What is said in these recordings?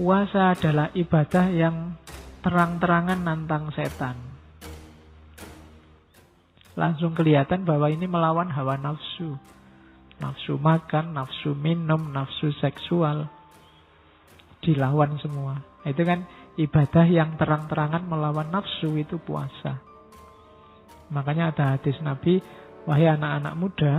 Puasa adalah ibadah yang terang-terangan nantang setan. Langsung kelihatan bahwa ini melawan hawa nafsu. Nafsu makan, nafsu minum, nafsu seksual. Dilawan semua. Itu kan ibadah yang terang-terangan melawan nafsu, itu puasa. Makanya ada hadis Nabi, wahai anak-anak muda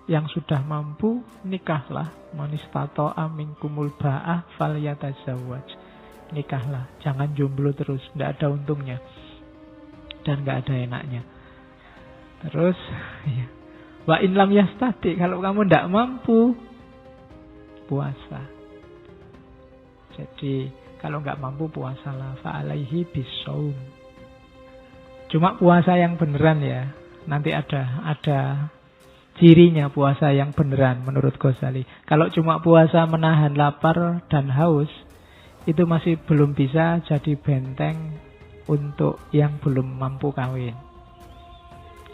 yang sudah mampu, nikahlah. Man istata'a minkumul ba'ah falyatazawwaj. Nikahlah, jangan jomblo terus, tidak ada untungnya dan tidak ada enaknya. Terus ya, wa in lam yastati, kalau kamu tidak mampu, puasa. Jadi kalau nggak mampu puasalah, fa alaihi bisawm. Cuma puasa yang beneran ya. Nanti ada cirinya puasa yang beneran menurut Ghazali. Kalau cuma puasa menahan lapar dan haus, itu masih belum bisa jadi benteng untuk yang belum mampu kawin.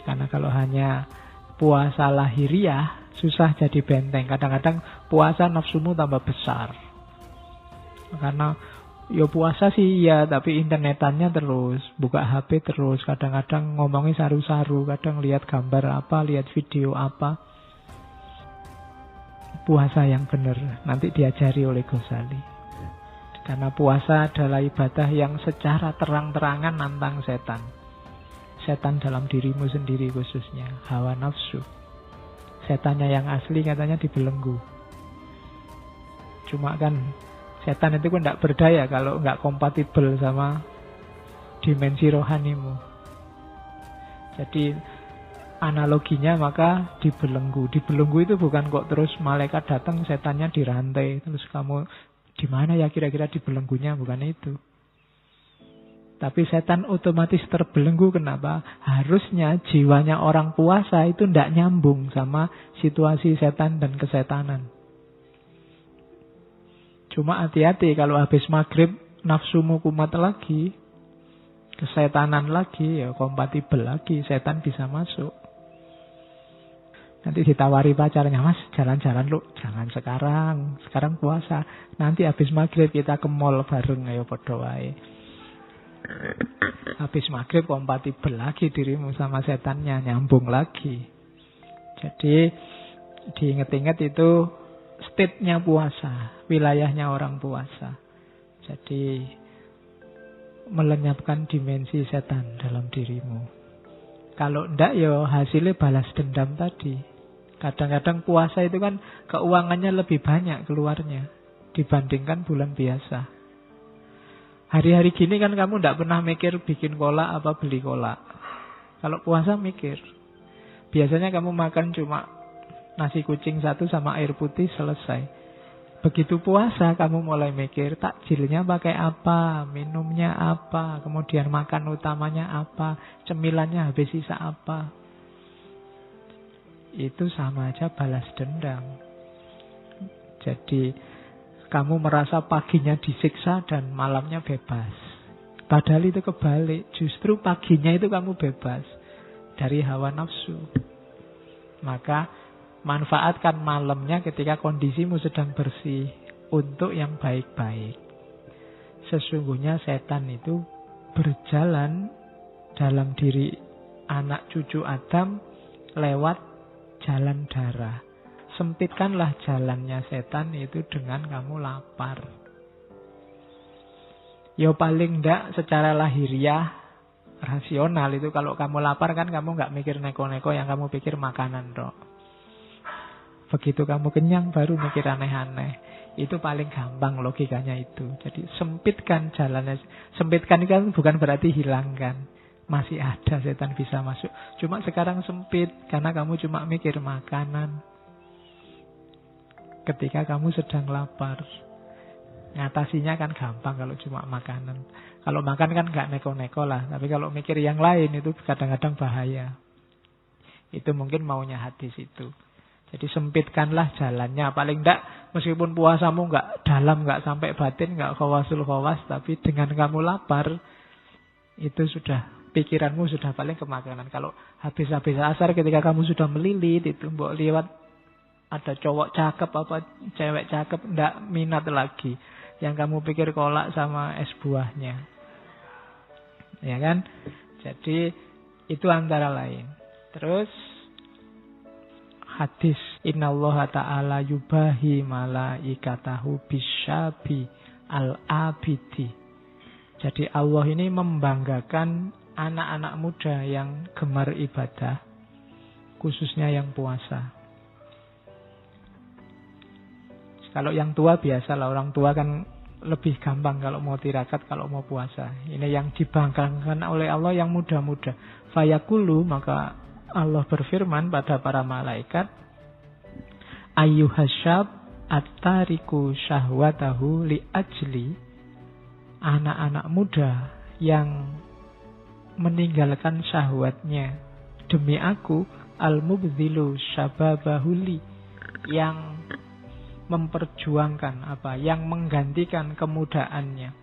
Karena kalau hanya puasa lahiriah, susah jadi benteng. Kadang-kadang puasa nafsumu tambah besar. Karena ya puasa sih ya, tapi internetannya terus, buka HP terus, kadang-kadang ngomongnya saru-saru, kadang lihat gambar apa, lihat video apa. Puasa yang benar nanti diajari oleh Ghazali. Karena puasa adalah ibadah yang secara terang-terangan nantang setan. Setan dalam dirimu sendiri khususnya, hawa nafsu. Setannya yang asli katanya dibelenggu. Cuma kan setan itu kan tidak berdaya kalau nggak kompatibel sama dimensi rohanimu. Jadi analoginya maka dibelenggu. Dibelenggu itu bukan kok terus malaikat datang setannya dirantai terus kamu di mana ya kira-kira dibelenggunya, bukan itu. Tapi setan otomatis terbelenggu. Kenapa? Harusnya jiwanya orang puasa itu tidak nyambung sama situasi setan dan kesetanan. Cuma hati-hati kalau habis maghrib nafsumu kumat lagi, kesetanan lagi, ya kompatibel lagi, setan bisa masuk. Nanti ditawari pacarnya, mas jalan-jalan lu, jangan sekarang puasa. Nanti habis maghrib kita ke mall bareng, ayo podo wae. Habis maghrib kompatibel lagi dirimu sama setannya, nyambung lagi. Jadi diingat-ingat itu state-nya puasa, wilayahnya orang puasa. Jadi melenyapkan dimensi setan dalam dirimu. Kalau enggak ya hasilnya balas dendam tadi. Kadang-kadang puasa itu kan keuangannya lebih banyak keluarnya dibandingkan bulan biasa. Hari-hari gini kan kamu enggak pernah mikir bikin kolak apa beli kolak. Kalau puasa mikir. Biasanya kamu makan cuma nasi kucing satu sama air putih selesai. Begitu puasa kamu mulai mikir takjilnya pakai apa, minumnya apa, kemudian makan utamanya apa, cemilannya habis sisa apa. Itu sama aja balas dendam. Jadi kamu merasa paginya disiksa dan malamnya bebas. Padahal itu kebalik. Justru paginya itu kamu bebas dari hawa nafsu. Maka manfaatkan malamnya ketika kondisimu sedang bersih untuk yang baik-baik. Sesungguhnya setan itu berjalan dalam diri anak cucu Adam lewat jalan darah. Sempitkanlah jalannya setan itu dengan kamu lapar. Ya paling enggak secara lahiriah, rasional itu kalau kamu lapar kan kamu enggak mikir neko-neko, yang kamu pikir makanan dok. Begitu kamu kenyang baru mikir aneh-aneh. Itu paling gampang logikanya itu. Jadi sempitkan jalannya. Sempitkan itu kan bukan berarti hilangkan. Masih ada setan bisa masuk. Cuma sekarang sempit karena kamu cuma mikir makanan. Ketika kamu sedang lapar, ngatasinya kan gampang kalau cuma makanan. Kalau makan kan gak neko-neko lah. Tapi kalau mikir yang lain itu kadang-kadang bahaya. Itu mungkin maunya hadis itu. Jadi sempitkanlah jalannya. Paling enggak meskipun puasamu gak dalam, gak sampai batin, gak khawasul khawas, tapi dengan kamu lapar, itu sudah pikiranmu sudah paling ke makanan. Kalau habis-habis asar ketika kamu sudah melilit, itu mbok liwat ada cowok cakep apa cewek cakep, ndak minat lagi. Yang kamu pikir kolak sama es buahnya. Ya kan? Jadi itu antara lain. Terus hadis innallaha ta'ala yubahi malaikatahu bisyabi al-abidi. Jadi Allah ini membanggakan anak-anak muda yang gemar ibadah, khususnya yang puasa. Kalau yang tua biasalah, orang tua kan lebih gampang kalau mau tirakat, kalau mau puasa. Ini yang dibanggakan oleh Allah yang muda-muda. Fayaqulu, maka Allah berfirman pada para malaikat, ayyuhasyab at-tariku syahwatahu li ajli, anak-anak muda yang meninggalkan syahwatnya demi aku, al-mubdhilu syababahuli, yang memperjuangkan yang menggantikan kemudaannya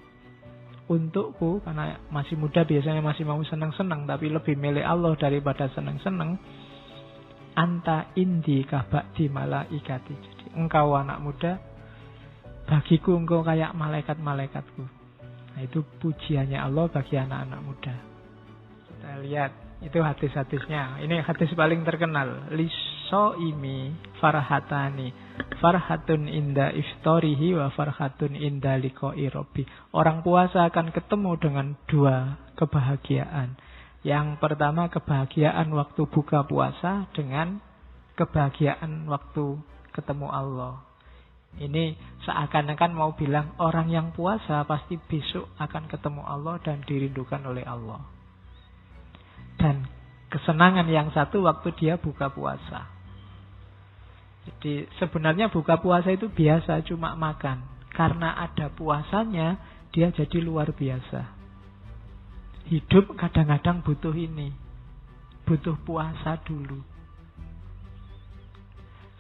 untukku, karena masih muda biasanya masih mau senang-senang tapi lebih milih Allah daripada senang-senang. Anta indi kabakti malaikati, jadi engkau anak muda, bagiku engkau kayak malaikat-malaikatku. Nah, itu pujiannya Allah bagi anak-anak muda. Kita lihat itu hadis-hadisnya. Ini hadis paling terkenal. Lisoimi farhatani, farhatun inda iftarihi wa farhatun inda liqa'i rabbi. Orang puasa akan ketemu dengan dua kebahagiaan. Yang pertama kebahagiaan waktu buka puasa dengan kebahagiaan waktu ketemu Allah. Ini seakan-akan mau bilang orang yang puasa pasti besok akan ketemu Allah dan dirindukan oleh Allah. Dan kesenangan yang satu waktu dia buka puasa. Jadi sebenarnya buka puasa itu biasa, cuma makan. Karena ada puasanya, dia jadi luar biasa. Hidup kadang-kadang butuh ini. Butuh puasa dulu.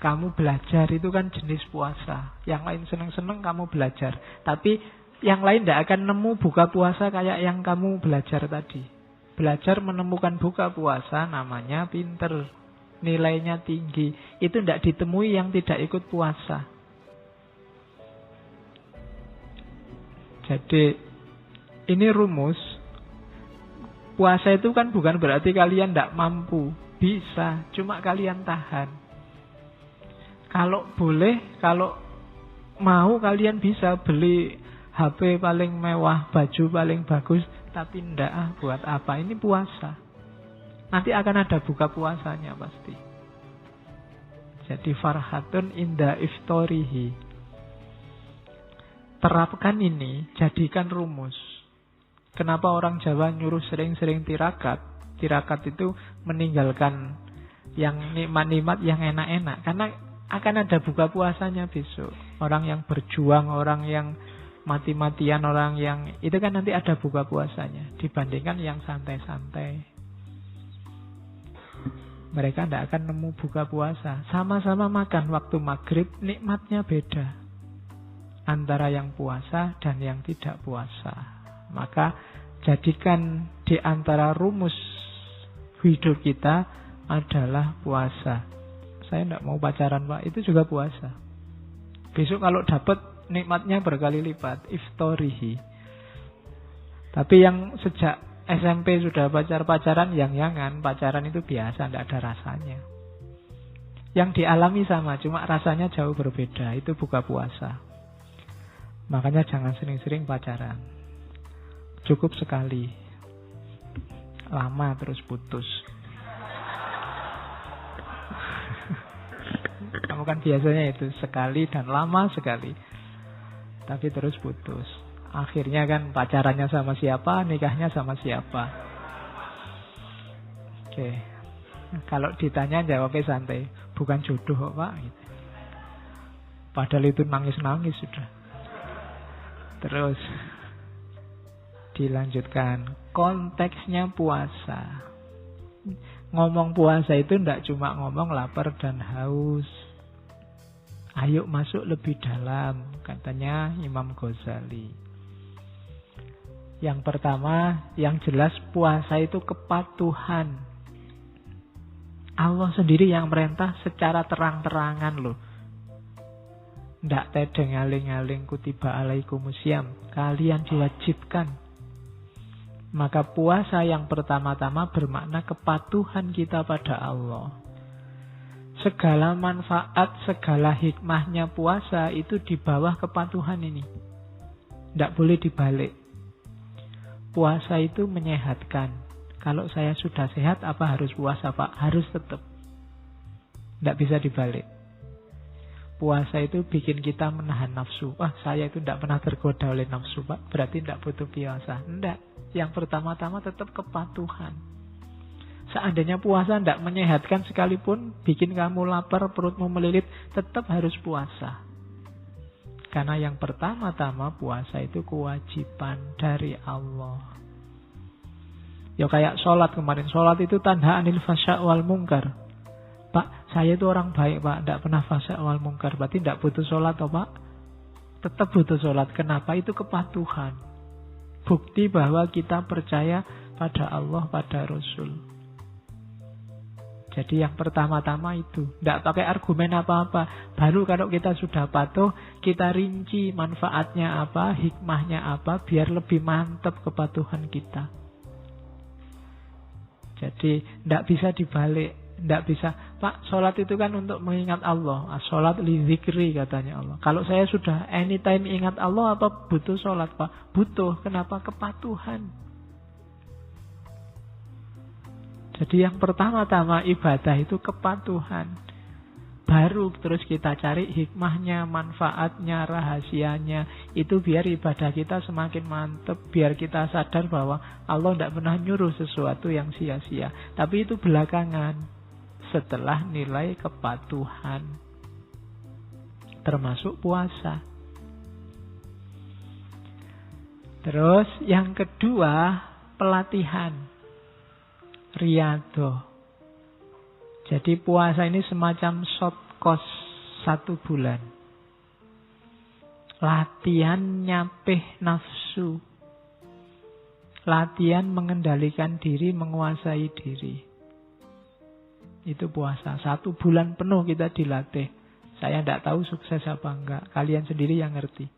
Kamu belajar itu kan jenis puasa. Yang lain seneng-seneng kamu belajar. Tapi yang lain tidak akan nemu buka puasa kayak yang kamu belajar tadi. Belajar menemukan buka puasa namanya pinter. Nilainya tinggi. Itu tidak ditemui yang tidak ikut puasa. Jadi ini rumus. Puasa itu kan bukan berarti kalian tidak mampu. Bisa, cuma kalian tahan. Kalau boleh, kalau mau kalian bisa beli HP paling mewah, baju paling bagus, tapi ndak buat apa? Ini puasa. Nanti akan ada buka puasanya pasti. Jadi farhatun inda iftarihi. Terapkan ini, jadikan rumus. Kenapa orang Jawa nyuruh sering-sering tirakat? Tirakat itu meninggalkan yang nikmat-nikmat, yang enak-enak. Karena akan ada buka puasanya besok. Orang yang berjuang, orang yang mati-matian, orang yang itu kan nanti ada buka puasanya. Dibandingkan yang santai-santai. Mereka tidak akan nemu buka puasa. Sama-sama makan waktu maghrib, nikmatnya beda. Antara yang puasa dan yang tidak puasa. Maka jadikan di antara rumus hidup kita adalah puasa. Saya tidak mau pacaran Pak, itu juga puasa. Besok kalau dapat nikmatnya berkali lipat, iftarihi. Tapi yang sejak SMP sudah pacaran, yang-yangan, pacaran itu biasa, tidak ada rasanya. Yang dialami sama, cuma rasanya jauh berbeda, itu buka puasa. Makanya jangan sering-sering pacaran. Cukup sekali. Lama terus putus. Kamu kan biasanya itu sekali dan lama sekali. Tapi terus putus. Akhirnya kan pacarannya sama siapa, nikahnya sama siapa. Oke. Kalau ditanya jawabnya santai. Bukan jodoh kok Pak. Gitu. Padahal itu nangis-nangis sudah. Terus dilanjutkan. Konteksnya puasa. Ngomong puasa itu tidak cuma ngomong lapar dan haus. Ayo masuk lebih dalam, katanya Imam Ghazali. Yang pertama, yang jelas puasa itu kepatuhan. Allah sendiri yang merintah secara terang-terangan loh. Ndak tedeng aling-aling kutiba alaikumusiyam. Kalian diwajibkan. Maka puasa yang pertama-tama bermakna kepatuhan kita pada Allah. Segala manfaat, segala hikmahnya puasa itu di bawah kepatuhan ini. Ndak boleh dibalik. Puasa itu menyehatkan. Kalau saya sudah sehat, apa harus puasa, Pak? Harus tetap. Ndak bisa dibalik. Puasa itu bikin kita menahan nafsu. Wah, saya itu tidak pernah tergoda oleh nafsu, Pak. Berarti tidak butuh puasa. Tidak. Yang pertama-tama tetap kepatuhan. Seandainya puasa tidak menyehatkan sekalipun, bikin kamu lapar, perutmu melilit, tetap harus puasa. Karena yang pertama-tama puasa itu kewajiban dari Allah. Ya kayak sholat kemarin. Sholat itu tanda anil fasya' wal mungkar. Pak, saya itu orang baik, Pak. Tidak pernah fasya' wal mungkar. Berarti tidak butuh sholat, toh, Pak? Tetap butuh sholat. Kenapa? Itu kepatuhan. Bukti bahwa kita percaya pada Allah, pada Rasul. Jadi yang pertama-tama itu. Tidak pakai argumen apa-apa. Baru kalau kita sudah patuh, kita rinci manfaatnya apa, hikmahnya apa, biar lebih mantap kepatuhan kita. Jadi tidak bisa dibalik. Tidak bisa, Pak, sholat itu kan untuk mengingat Allah. Sholat li zikri katanya Allah. Kalau saya sudah anytime ingat Allah, apa butuh sholat, Pak? Butuh. Kenapa? Kepatuhan. Jadi yang pertama-tama ibadah itu kepatuhan. Baru terus kita cari hikmahnya, manfaatnya, rahasianya. Itu biar ibadah kita semakin mantap. Biar kita sadar bahwa Allah tidak pernah nyuruh sesuatu yang sia-sia. Tapi itu belakangan. Setelah nilai kepatuhan. Termasuk puasa. Terus yang kedua, pelatihan. Riyadhah. Jadi puasa ini semacam short course 1 bulan. Latihan nyapih nafsu. Latihan mengendalikan diri, menguasai diri. Itu puasa. 1 bulan penuh kita dilatih. Saya tidak tahu sukses apa enggak. Kalian sendiri yang ngerti.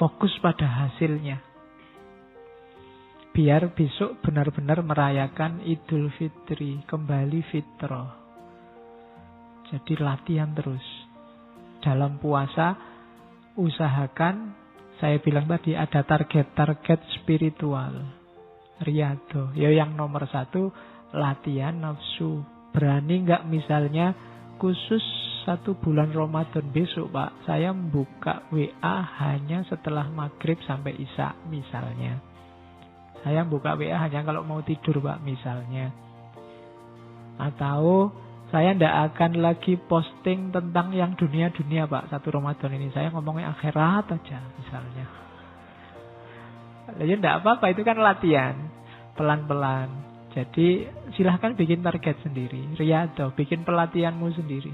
Fokus pada hasilnya. Biar besok benar-benar merayakan Idul Fitri. Kembali fitrah. Jadi latihan terus. Dalam puasa, usahakan, saya bilang tadi ada target-target spiritual. Riyadhah. Ya yang nomor 1, latihan nafsu. Berani nggak misalnya khusus 1 bulan Ramadan besok, Pak, saya membuka WA hanya setelah maghrib sampai isya misalnya. Saya buka WA hanya kalau mau tidur, Pak, misalnya. Atau saya tidak akan lagi posting tentang yang dunia-dunia, Pak, 1 Ramadan ini. Saya ngomongnya akhirat aja misalnya. Ya tidak apa-apa, itu kan latihan. Pelan-pelan. Jadi silahkan bikin target sendiri. Riyadhah, bikin pelatihanmu sendiri.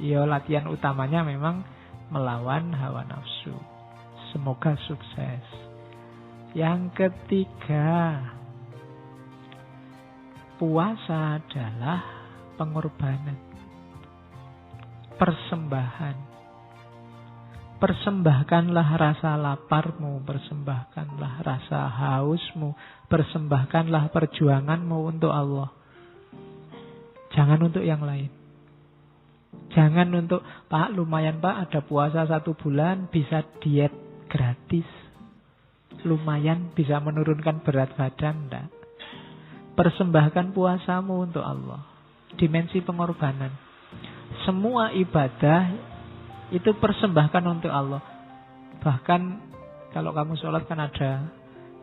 Ya latihan utamanya memang melawan hawa nafsu. Semoga sukses. Yang ketiga, puasa adalah pengorbanan. Persembahan. Persembahkanlah rasa laparmu, persembahkanlah rasa hausmu, persembahkanlah perjuanganmu untuk Allah. Jangan untuk yang lain. Jangan untuk, Pak, lumayan, Pak, ada puasa 1 bulan, bisa diet gratis. Lumayan bisa menurunkan berat badan, enggak. Persembahkan puasamu untuk Allah. Dimensi pengorbanan. Semua ibadah itu persembahkan untuk Allah. Bahkan kalau kamu sholat kan ada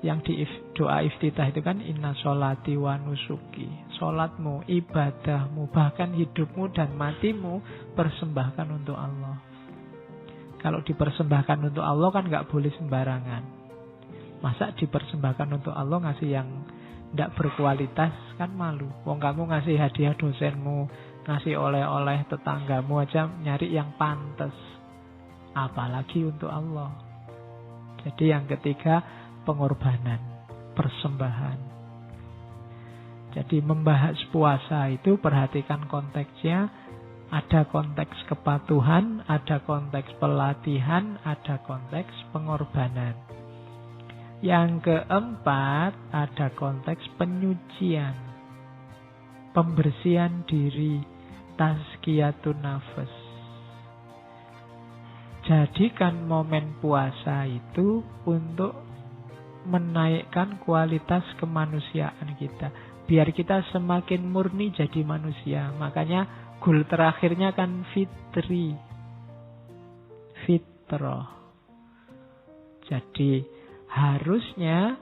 yang di doa iftitah itu kan inna sholati wa nusuki. Sholatmu, ibadahmu, bahkan hidupmu dan matimu persembahkan untuk Allah. Kalau dipersembahkan untuk Allah kan gak boleh sembarangan. Masa dipersembahkan untuk Allah ngasih yang tidak berkualitas kan malu. Wong kamu ngasih hadiah dosenmu, ngasih oleh-oleh tetanggamu aja nyari yang pantas. Apalagi untuk Allah. Jadi yang ketiga, pengorbanan, persembahan. Jadi membahas puasa itu perhatikan konteksnya. Ada konteks kepatuhan, ada konteks pelatihan, ada konteks pengorbanan. Yang keempat, ada konteks penyucian, pembersihan diri, tazkiyatun nafas. Jadikan momen puasa itu untuk menaikkan kualitas kemanusiaan kita. Biar kita semakin murni jadi manusia. Makanya goal terakhirnya kan fitri. Fitrah. Jadi harusnya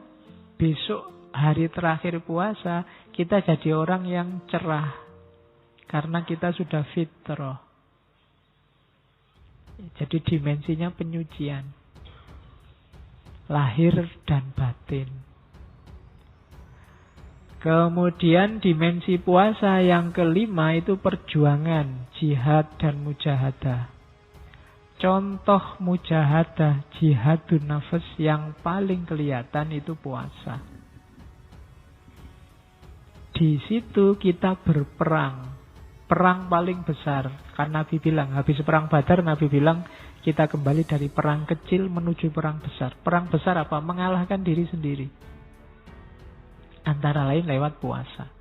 besok hari terakhir puasa kita jadi orang yang cerah. Karena kita sudah fitrah. Jadi dimensinya penyucian. Lahir dan batin. Kemudian dimensi puasa yang kelima itu perjuangan, jihad dan mujahadah. Contoh mujahadah, jihadun nafas yang paling kelihatan itu puasa. Di situ kita berperang. Perang paling besar. Karena Nabi bilang, habis perang Badar Nabi bilang kita kembali dari perang kecil menuju perang besar. Perang besar apa? Mengalahkan diri sendiri. Antara lain lewat puasa.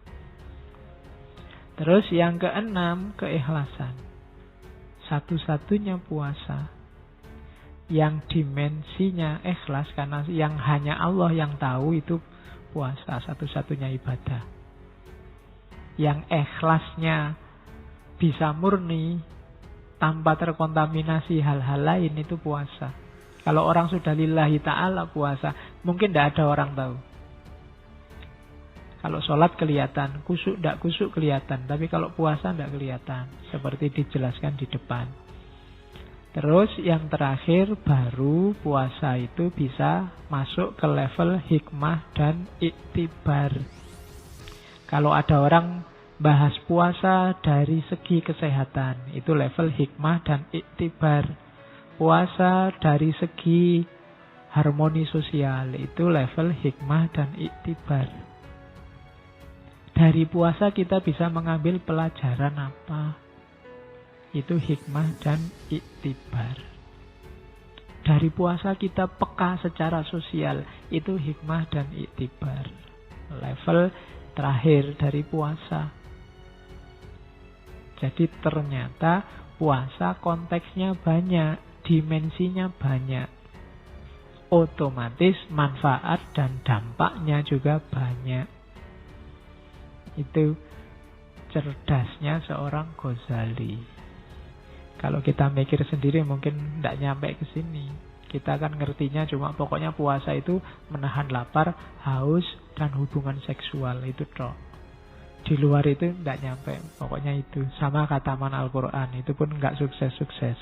Terus yang keenam, keikhlasan. Satu-satunya puasa yang dimensinya ikhlas, karena yang hanya Allah yang tahu itu puasa, satu-satunya ibadah. Yang ikhlasnya bisa murni tanpa terkontaminasi hal-hal lain itu puasa. Kalau orang sudah lillahi ta'ala puasa, mungkin tidak ada orang tahu. Kalau sholat kelihatan, kusuk tidak kusuk kelihatan. Tapi kalau puasa tidak kelihatan. Seperti dijelaskan di depan. Terus yang terakhir, baru puasa itu bisa masuk ke level hikmah dan iktibar. Kalau ada orang bahas puasa dari segi kesehatan, itu level hikmah dan iktibar. Puasa dari segi harmoni sosial, itu level hikmah dan iktibar. Dari puasa kita bisa mengambil pelajaran apa? Itu hikmah dan iktibar. Dari puasa kita peka secara sosial. Itu hikmah dan iktibar. Level terakhir dari puasa. Jadi ternyata puasa konteksnya banyak. Dimensinya banyak. Otomatis manfaat dan dampaknya juga banyak. Itu cerdasnya seorang Ghazali. Kalau kita mikir sendiri mungkin tidak nyampe ke sini. Kita kan ngertinya cuma pokoknya puasa itu menahan lapar, haus, dan hubungan seksual. Itu toh. Di luar itu tidak nyampe. Pokoknya itu. Sama kataman Al-Quran. Itu pun nggak sukses-sukses.